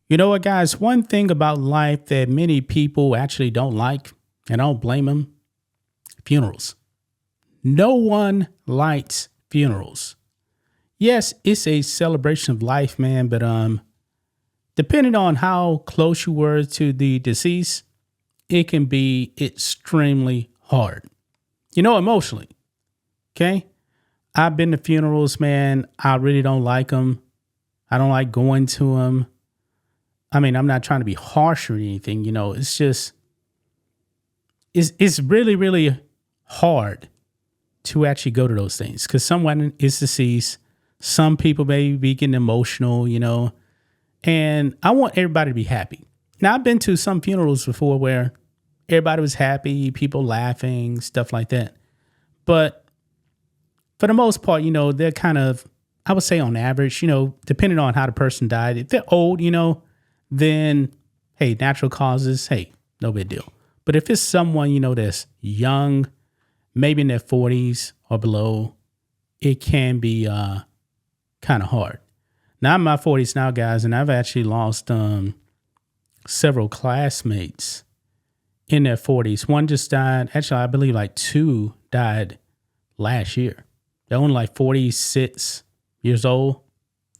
You know what, guys? One thing about life that many people actually don't like, and I don't blame them, funerals. No one likes funerals. Yes, it's a celebration of life, man, but depending on how close you were to the deceased, it can be extremely hard. Emotionally. Okay? I've been to funerals, man. I really don't like them. I don't like going to them. I mean, I'm not trying to be harsh or anything, it's just, it's really, really hard to actually go to those things because someone is deceased. Some people may be getting emotional, and I want everybody to be happy. Now, I've been to some funerals before where everybody was happy, people laughing, stuff like that. But for the most part, they're kind of, I would say on average, depending on how the person died, if they're old, then, hey, natural causes, hey, no big deal. But if it's someone, that's young, maybe in their 40s or below, it can be kind of hard. Now, I'm in my 40s now, guys, and I've actually lost several classmates in their 40s. One just died. Actually, I believe like two died last year. They're only like 46 years old,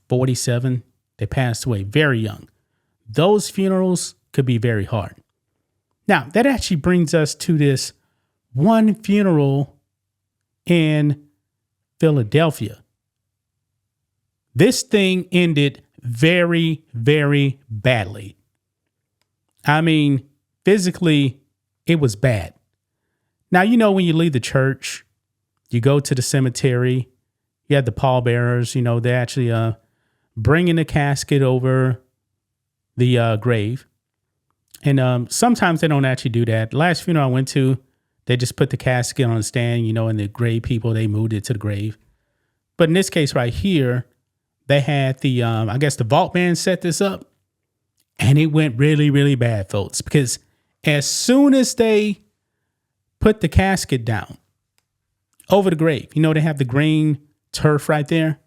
47. They passed away very young. Those funerals could be very hard. Now, that actually brings us to this one funeral in Philadelphia. This thing ended very, very badly. I mean, physically, it was bad. Now, when you leave the church, you go to the cemetery, you have the pallbearers, they actually bringing the casket over the grave. And sometimes they don't actually do that. The last funeral I went to, they just put the casket on the stand, and the grave people, they moved it to the grave. But in this case right here, they had the, I guess the vault man set this up, and it went really, really bad, folks, because as soon as they put the casket down over the grave, they have the green turf right there,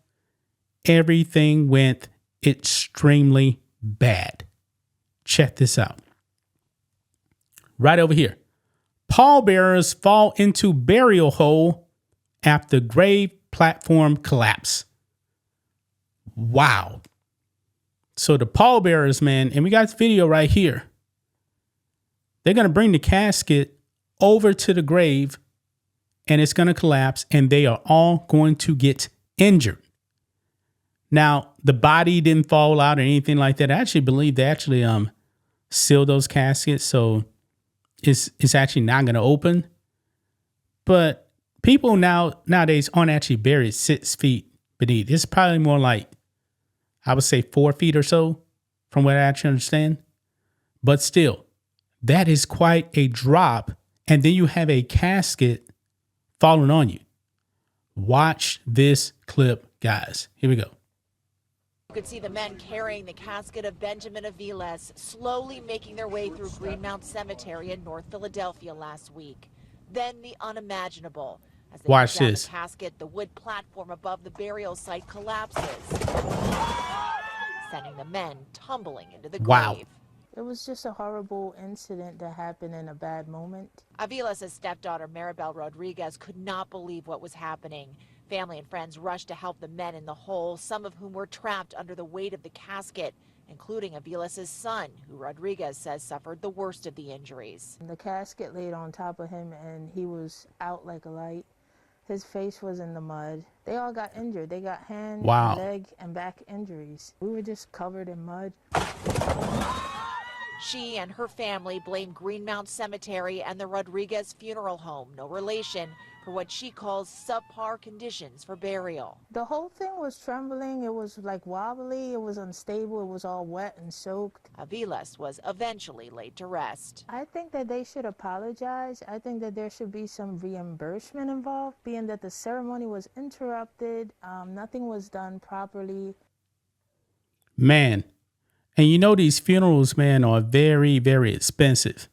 everything went extremely bad. Check this out. Right over here. Pallbearers fall into burial hole after grave platform collapse. Wow. So the pallbearers, man, and we got the video right here. They're going to bring the casket over to the grave and it's going to collapse and they are all going to get injured. Now, the body didn't fall out or anything like that. I actually believe they actually sealed those caskets, so it's actually not going to open. But people nowadays aren't actually buried 6 feet beneath. It's probably more like, I would say 4 feet or so from what I actually understand. But still, that is quite a drop. And then you have a casket falling on you. Watch this clip, guys. Here we go. You could see the men carrying the casket of Benjamin Aviles slowly making their way through Greenmount Cemetery in North Philadelphia last week. Then the unimaginable. As they Watch put down this. The casket, the wood platform above the burial site collapses, sending the men tumbling into the grave. It was just a horrible incident that happened in a bad moment. Aviles' stepdaughter, Maribel Rodriguez, could not believe what was happening. Family and friends rushed to help the men in the hole, some of whom were trapped under the weight of the casket, including Aviles' son, who Rodriguez says suffered the worst of the injuries. The casket laid on top of him and he was out like a light. His face was in the mud. They all got injured. They got hand, leg, and back injuries. We were just covered in mud. She and her family blame Greenmount Cemetery and the Rodriguez Funeral Home, no relation, for what she calls subpar conditions for burial. The whole thing was trembling. It was like wobbly. It was unstable. It was all wet and soaked. Aviles was eventually laid to rest. I think that they should apologize. I think that there should be some reimbursement involved, being that the ceremony was interrupted. Nothing was done properly. Man. And these funerals, man, are very, very expensive.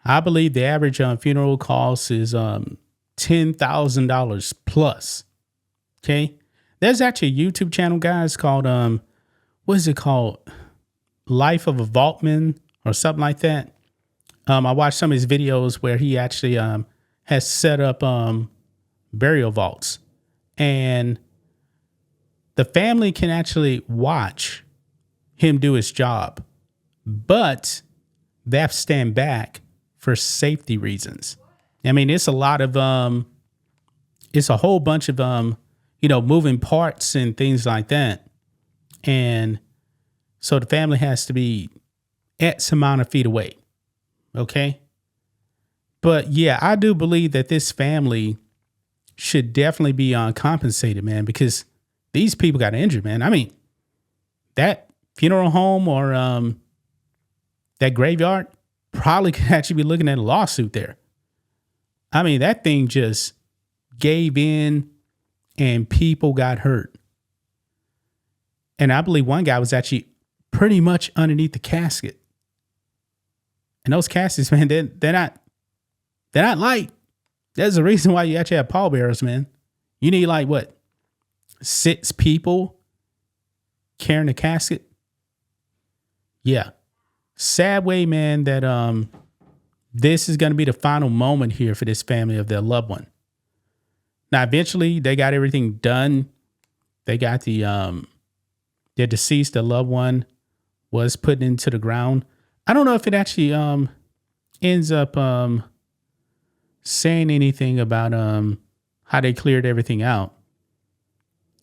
I believe the average funeral cost is $10,000 plus. Okay. There's actually a YouTube channel, guys, called, what is it called? Life of a Vaultman or something like that. I watched some of his videos where he actually has set up burial vaults, and the family can actually watch him do his job, but they have to stand back for safety reasons. I mean, it's a lot of it's a whole bunch of moving parts and things like that, and so the family has to be X amount of feet away. Okay. But yeah, I do believe that this family should definitely be compensated, man, because these people got injured, man. I mean, that funeral home or that graveyard probably could actually be looking at a lawsuit there. I mean, that thing just gave in and people got hurt. And I believe one guy was actually pretty much underneath the casket. And those caskets, man, they're not light. There's a reason why you actually have pallbearers, man. You need like what? 6 people carrying the casket? Yeah. Sad way, man, that this is going to be the final moment here for this family of their loved one. Now, eventually, they got everything done. They got their deceased, their loved one was put into the ground. I don't know if it actually ends up saying anything about how they cleared everything out.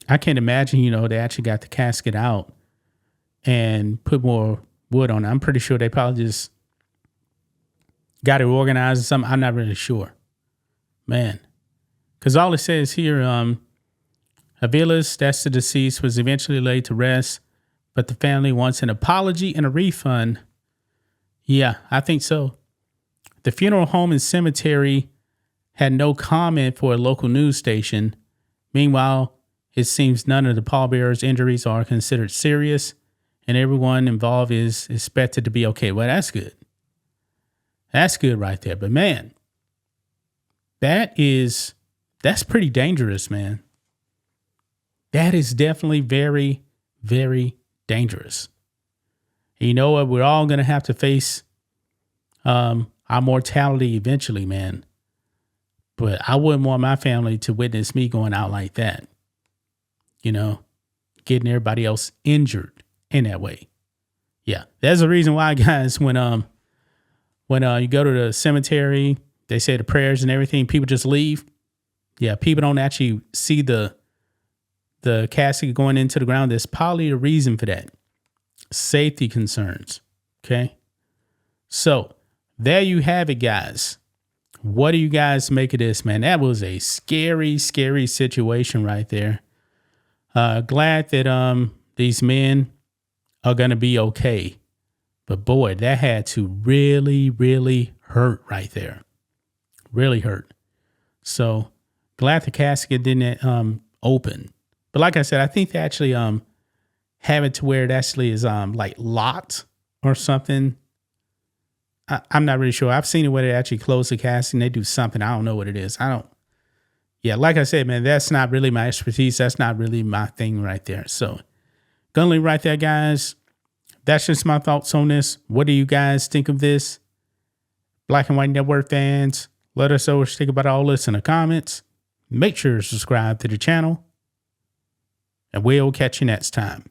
I can't imagine, they actually got the casket out and put more wood on it. I'm pretty sure they probably just got it organized or something. I'm not really sure. Man. Because all it says here, Aviles, that's the deceased, was eventually laid to rest, but the family wants an apology and a refund. Yeah, I think so. The funeral home and cemetery had no comment for a local news station. Meanwhile, it seems none of the pallbearers' injuries are considered serious, and everyone involved is expected to be okay. Well, that's good. That's good right there. But man, that's pretty dangerous, man. That is definitely very, very dangerous. And you know what? We're all going to have to face our mortality eventually, man. But I wouldn't want my family to witness me going out like that. Getting everybody else injured in that way. Yeah, there's a reason why, guys, when you go to the cemetery, they say the prayers and everything, people just leave. Yeah, people don't actually see the casket going into the ground. There's probably a reason for that. Safety concerns. Okay. So there you have it, guys. What do you guys make of this, man? That was a scary, scary situation right there. Glad that these men are going to be okay. But boy, that had to really, really hurt right there. Really hurt. So glad the casket didn't open. But like I said, I think they actually have it to where it actually is like locked or something. I'm not really sure. I've seen it where they actually close the casket and they do something. I don't know what it is. Yeah, like I said, man, that's not really my expertise. That's not really my thing right there. So gonna leave right there, guys. That's just my thoughts on this. What do you guys think of this? Black and White Network fans, let us know what you think about all this in the comments. Make sure to subscribe to the channel. And we'll catch you next time.